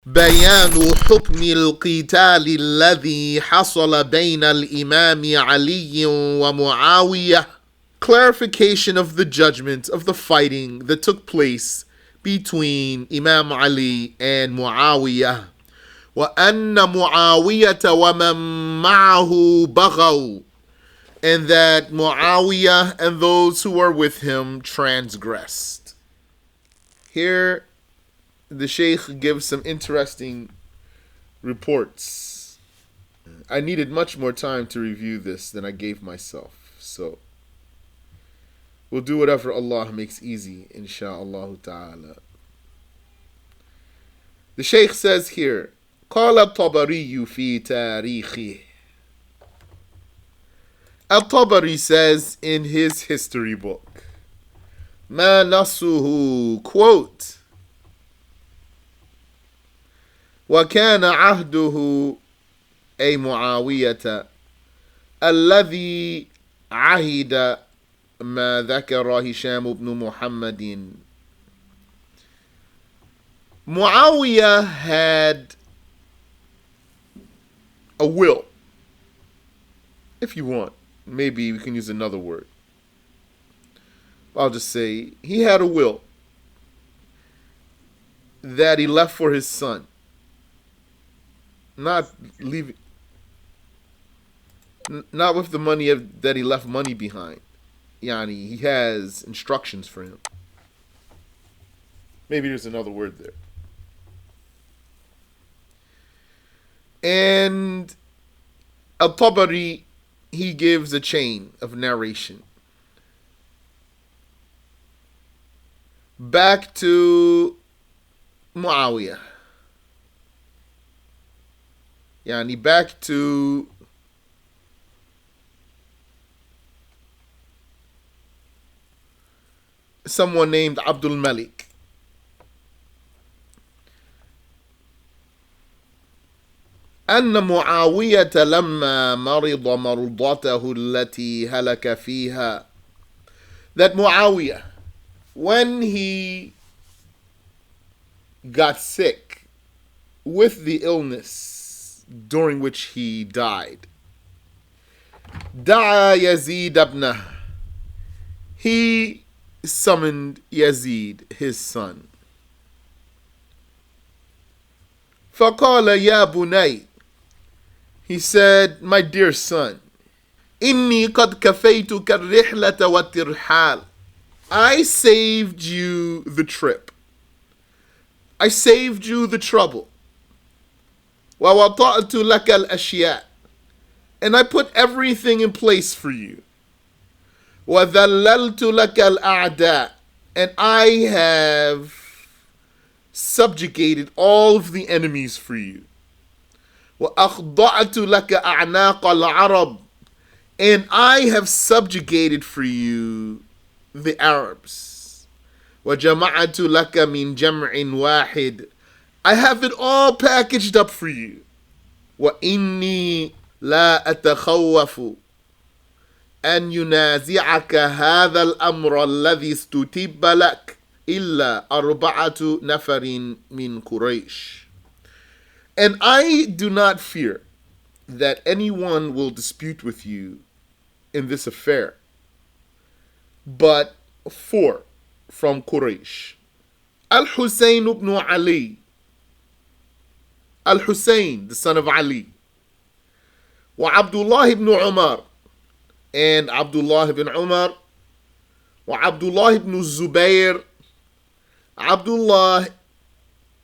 بيان حكم القتال الذي حصل بين الإمام علي ومعاوية. Clarification of the judgment of the fighting that took place between Imam Ali and Muawiyah. وأن معاوية ومن معه بغوا, and that Muawiyah and those who were with him transgressed. Here the Sheikh gives some interesting reports. I needed much more time to review this than I gave myself, so we'll do whatever Allah makes easy, insha'Allah ta'ala. The Shaykh says here, قال الطبري في تاريخه. Al-Tabari says in his history book, ما نصه, quote, وكان عهده أي معاوية الذي عهد ما ذكر هشام بن محمد. Muawiyah had a will. If you want, maybe we can use another word. I'll just say he had a will that he left for his son. Not leaving, not with the money that he left money behind. Yani, he has instructions for him. Maybe there's another word there. And Al-Tabari, he gives a chain of narration back to Muawiyah. Yani, back to someone named Abdul Malik. أن معاوية لما مرض مرضته التي هلك فيها, that Muawiyah, when he got sick with the illness during which he died, دعا يزيد ابنه, he summoned Yazid, his son. فقال يا بني, he said, my dear son, إني قد كفيتك الرحلة والترحال, I saved you the trip, I saved you the trouble. ووضعت لك الأشياء, and I put everything in place for you. وذللت لك الأعداء, and I have subjugated all of the enemies for you. وأخضعت لك أعناق العرب, and I have subjugated for you the Arabs. وجمعت لك من جمع واحد, I have it all packaged up for you. وإني لا أتخوف أن ينازعك هذا الأمر الذي استتب لك إلا 4 نفر من قريش. And I do not fear that anyone will dispute with you in this affair, but 4 from Quraysh. Al-Husayn ibn Ali, Al-Husayn, the son of Ali, wa Abdullah ibn Umar, and Abdullah ibn Umar, wa Abdullah ibn Zubayr, Abdullah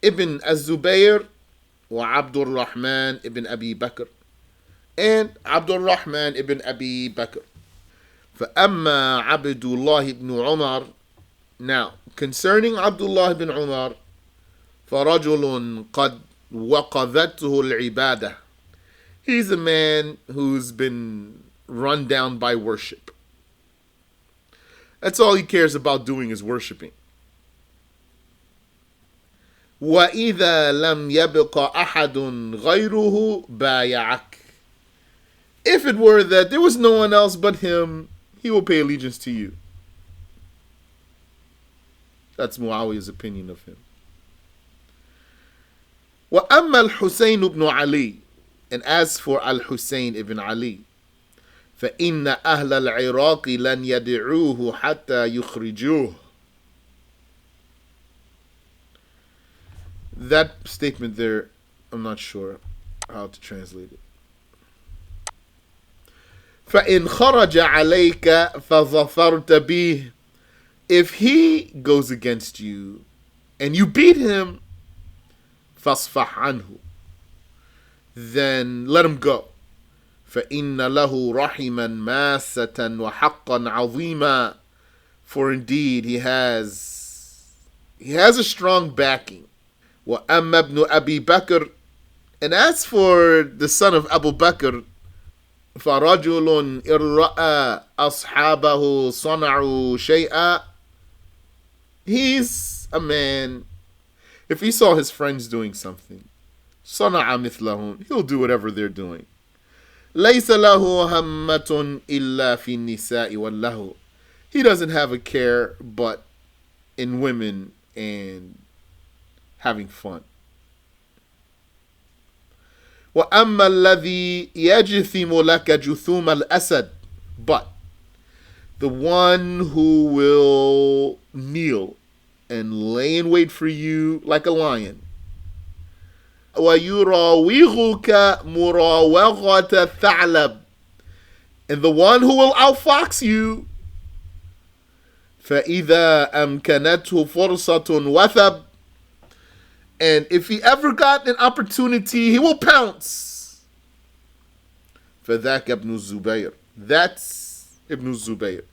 ibn Az-Zubayr, wa Abdul Rahman ibn Abi Bakr, and Abdul Rahman ibn Abi Bakr. فأما عبد الله ibn Umar, now concerning Abdullah ibn Umar, فرجل قد وقذته العبادة, he's a man who's been run down by worship. That's all he cares about doing is worshiping. وَإِذَا لَمْ يَبْقَ أَحَدٌ غَيْرُهُ بَايَعَكَ, if it were that there was no one else but him, he will pay allegiance to you. That's Muawiyah's opinion of him. وأما الحسين بن علي, and as for Al-Hussein ibn Ali, فإن أهل العراق لن يدعوه حتى يخرجوه. That statement there, I'm not sure how to translate it. فإن خرج عليك فظفرت به. If he goes against you and you beat him, فاصفح عنه, then let him go. فإن له رحما ماسة وحقا عظيما. For indeed he has a strong backing. وأما ابن أبي بكر, and as for the son of Abu Bakr, فرجل إن رأى أصحابه صنعوا شيئا. He's a man, if he saw his friends doing something, صنع مثلهم, he'll do whatever they're doing. ليس له همة إلا في النساء واللهو. He doesn't have a care but in women and having fun. وأما الذي يجثم لك جثوم الأسد, but the one who will kneel and lay in wait for you like a lion. ويراوغك مراوغة الثعلب, and the one who will outfox you. فإذا أمكنته فرصة وثب, and if he ever got an opportunity, he will pounce. فذاك ابن الزبير, that's Ibn Zubayr.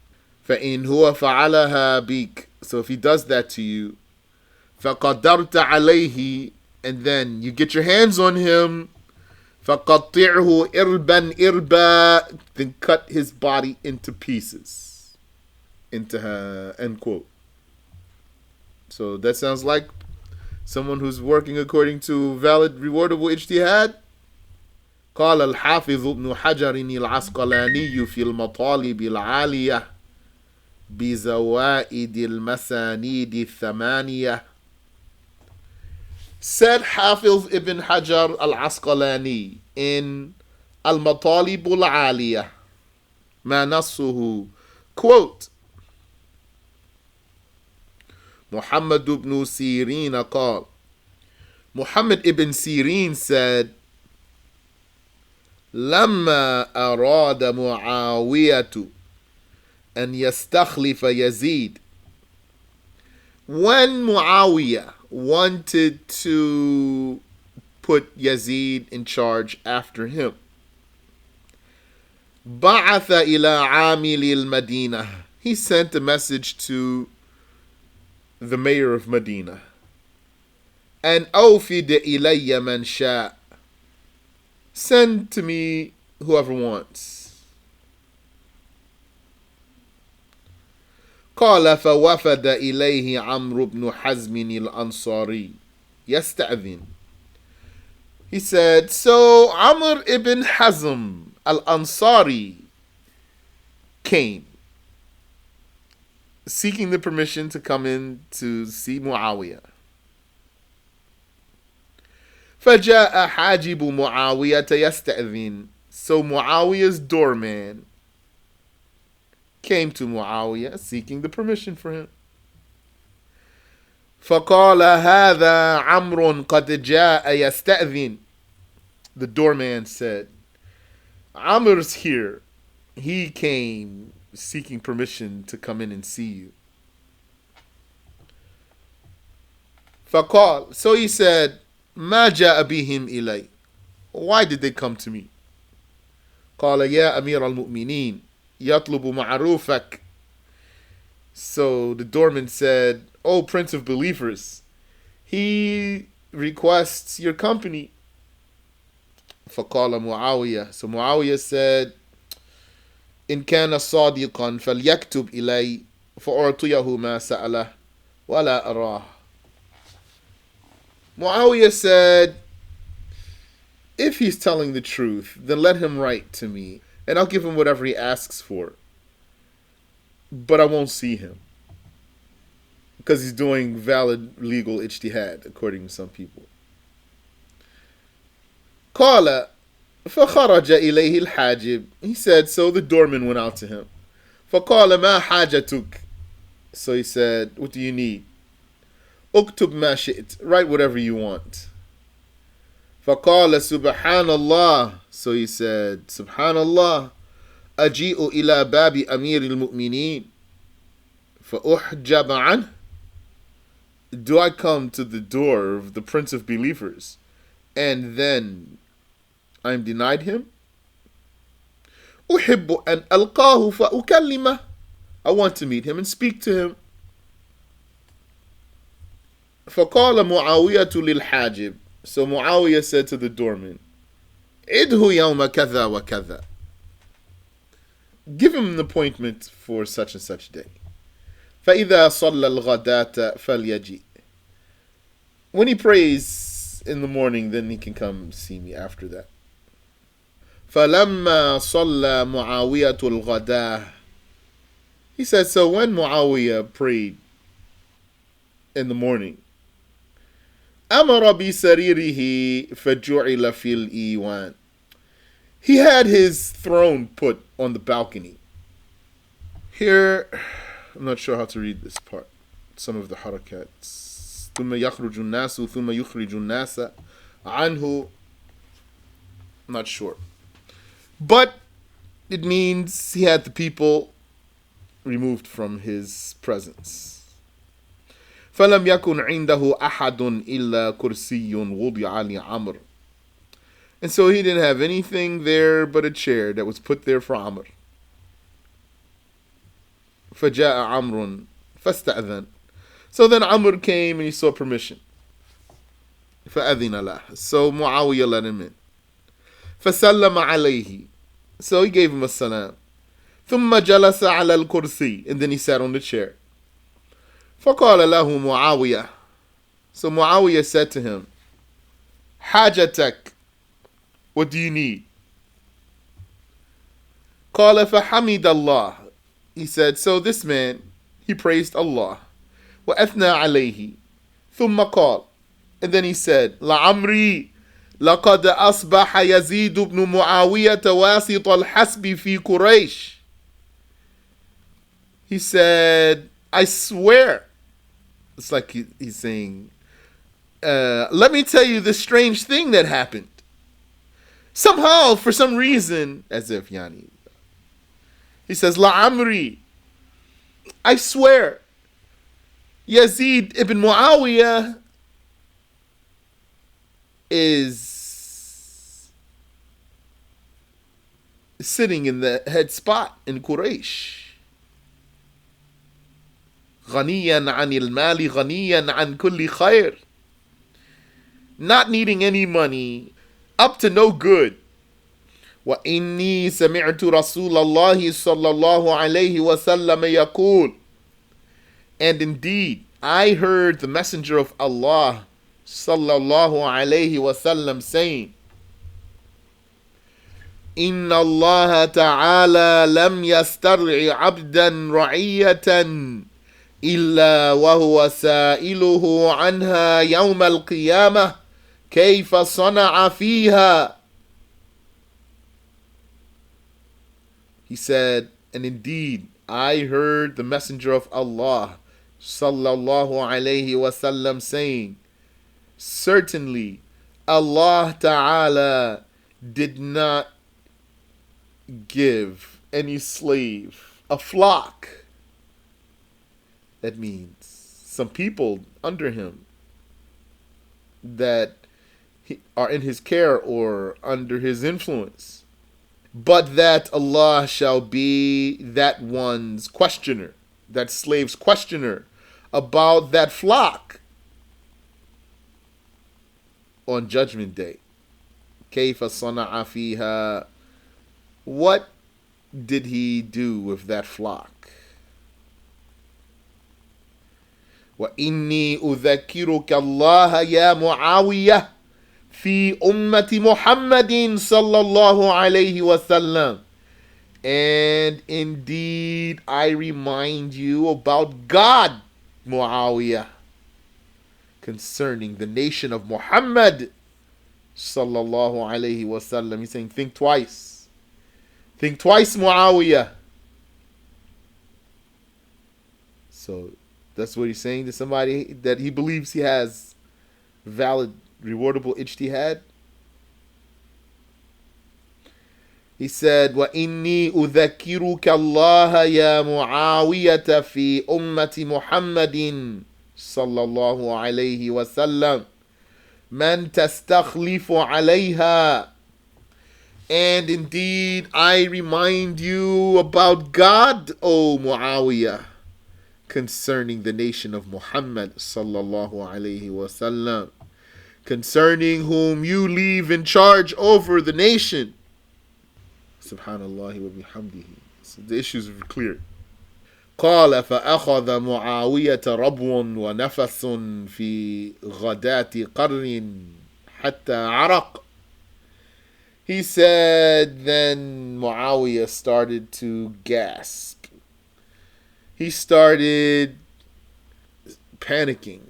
فإن هو فعلها بك, so if he does that to you, فقدرت عليه, and then you get your hands on him, فقطعه إربا إربا, then cut his body into pieces. Intaha, end quote. So that sounds like someone who's working according to valid, rewardable ijtihad. قال الحافظ ابن حجر العسقلاني في المطالب العالية بزوائد المسانيد الثمانية. Said Hafiz ibn Hajar al-Asqalani in Al-Matalib al-Aliyah, ما نصه, quote, Muhammad ibn Sirin قال, Muhammad ibn Sirin said, لما أراد معاوية أن يستخلف يزيد, when Muawiyah wanted to put Yazid in charge after him, بعث إلى عامل المدينة, he sent a message to the mayor of Medina, and أوفد إلي من شاء, send to me whoever wants. قال فوفد إليه عمرو بن حزم الأنصاري يستأذن. He said, so Amr ibn Hazm al-Ansari came, seeking the permission to come in to see Muawiyah. فجاء حاجب معاوية يستأذن. So Muawiyah's doorman came to Muawiyah seeking the permission for him. فقال هذا عمرو قد جاء يستأذن. The doorman said, Amr's here. He came seeking permission to come in and see you. فقال, so he said, ما جاء بهم إلي. Why did they come to me? قال يا أمير المؤمنين يطلب معروفك. So the doorman said, O Prince of Believers, he requests your company. فقال معاوية. So Muawiyah said, إن كان صادقا فليكتب إلي فأعطيه ما سأله ولا أراه. Muawiyah said, if he's telling the truth, then let him write to me, and I'll give him whatever he asks for. But I won't see him, because he's doing valid legal ijtihad, according to some people. قال فخرج إليه الحاجب. He said, so the doorman went out to him. فقال ما حاجتك. So he said, what do you need? اكتب ما شئت. Write whatever you want. فقال سبحان الله. So he said, سبحان الله. أجيء إلى باب أمير المؤمنين فأحجب عنه. Do I come to the door of the Prince of Believers and then I'm denied him? أحب أن ألقاه فأكلمه. I want to meet him and speak to him. فقال معاوية للحاجب. So Muawiyah said to the doorman, إده يوم كذا وكذا. Give him an appointment for such and such day. فإذا صلى الغداة فليجي. When he prays in the morning, then he can come see me after that. فلما صلى معاوية الغداة. He said, so when Muawiyah prayed in the morning, أمر بسريره فجعل في الإيوان. He had his throne put on the balcony. Here, I'm not sure how to read this part. Some of the harakats. ثم يخرج الناس ثم يخرج الناس عنه. I'm not sure. But it means he had the people removed from his presence. فلم يكن عنده أحد إلا كرسي وضع لعمر. And so he didn't have anything there but a chair that was put there for Amr. فجاء عمرو فاستأذن. So then Amr came and he sought permission. فأذن له. So Muawiyah let him in. فسلم عليه. So he gave him a salam. ثم جلس على الكرسي. And then he sat on the chair. فقال له معاوية. So Muawiyah said to him, حاجتك. What do you need? قال فحمد الله. He said, so this man, he praised Allah. وأثنى عليه. ثم قال. And then he said, لعمري لقد أصبح يزيد بن معاوية واسط الحسب في قريش. He said, I swear. It's like he's saying, let me tell you the strange thing that happened. Somehow, for some reason, as if Yani, he says, La Amri, I swear, Yazid ibn Muawiyah is sitting in the head spot in Quraysh. غنيا عن المال غنيا عن كل خير. Not needing any money, up to no good. وإني سمعت رسول الله صلى الله عليه وسلم يقول. And indeed, I heard the Messenger of Allah صلى الله عليه وسلم saying, إن الله تعالى لم يسترع عبدا رعية إلا وهو سائله عنها يوم القيامة كيف صنع فيها. He said, and indeed, I heard the Messenger of Allah sallallahu alayhi wasallam saying, certainly Allah Ta'ala did not give any slave a flock. That means some people under him that are in his care or under his influence, but that Allah shall be that one's questioner, that slave's questioner about that flock on Judgment Day. كيف صنع فيها. What did he do with that flock? وإني أذكرك الله يا معاوية في أمة محمد صلى الله عليه وسلم. And indeed, I remind you about God, Muawiyah, concerning the nation of Muhammad sallallahu alayhi wasallam. He's saying, think twice. Think twice, Muawiyah. So that's what he's saying to somebody that he believes he has valid, rewardable ijtihad. He said, وَإِنِّي أُذَكِّرُكَ اللَّهَ يَا مُعَاوِيَةَ فِي أُمَّةِ مُحَمَّدٍ صلى الله عليه وسلم مَنْ تَسْتَخْلِفُ عَلَيْهَا. And indeed, I remind you about God, O Muawiyah, concerning the nation of Muhammad sallallahu alayhi wasallam, concerning whom you leave in charge over the nation. Subhanallah wa bihamdihi. So the issues are clear. قال فأخذ معاوية ربو ونفس في غداة قرن حتى عرق. He said, then Muawiyah started to gasp. He started panicking.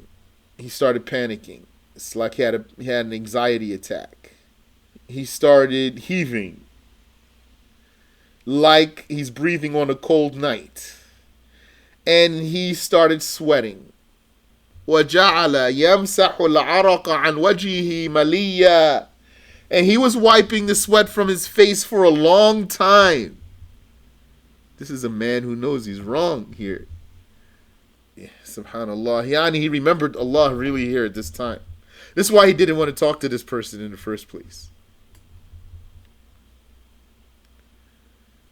It's like he had an anxiety attack. He started heaving like he's breathing on a cold night. And he started sweating. وَجَعَلَ يَمْسَحُ الْعَرَقَ عَنْ وَجْهِهِ مَلِيًّا. And he was wiping the sweat from his face for a long time. This is a man who knows he's wrong here. Yeah, subhanallah. Yani, he remembered Allah really here at this time. This is why he didn't want to talk to this person in the first place.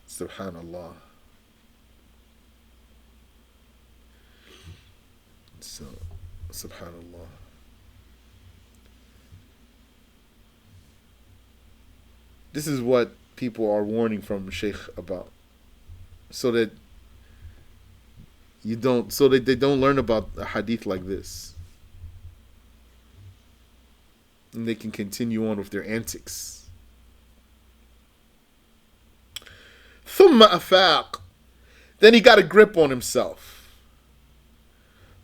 Subhanallah. So, subhanallah. This is what people are warning from Shaykh about. So that they don't learn about a hadith like this. And they can continue on with their antics. ثم أفاق. Then he got a grip on himself.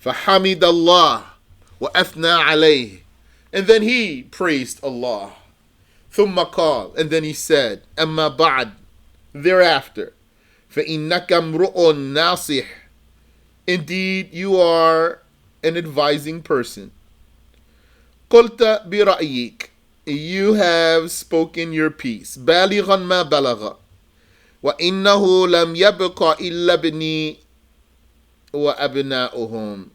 فحمد الله وأثنى عليه. And then he praised Allah. ثم قال. And then he said, أما بعد. Thereafter. فإنك امرؤ ناصح. Indeed, you are an advising person. قلت برأيك. You have spoken your piece. بالغا ما بلغ. وإنه لم يبق إلا ابني وأبناؤهم.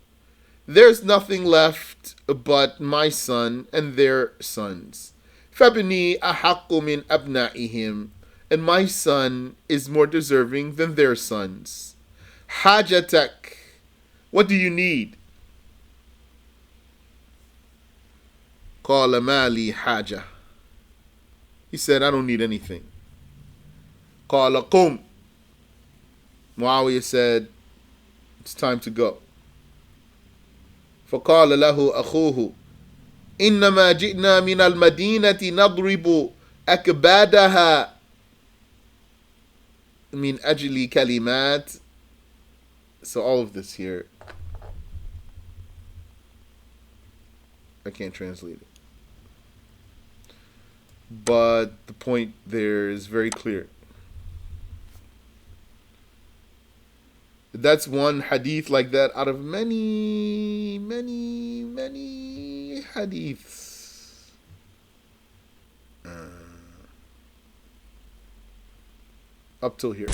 There's nothing left but my son and their sons. فابني أحق من أبنائهم. And my son is more deserving than their sons. حاجتك. What do you need? قال ما لي حاجة. He said, I don't need anything. قال قم. Muawiyah said, it's time to go. فقال له أخوه إنما جئنا من المدينة نضرب أكبادها من أجل كلمات. So all of this here, I can't translate it. But the point there is very clear. That's one hadith like that out of many, many, many hadiths. Up till here.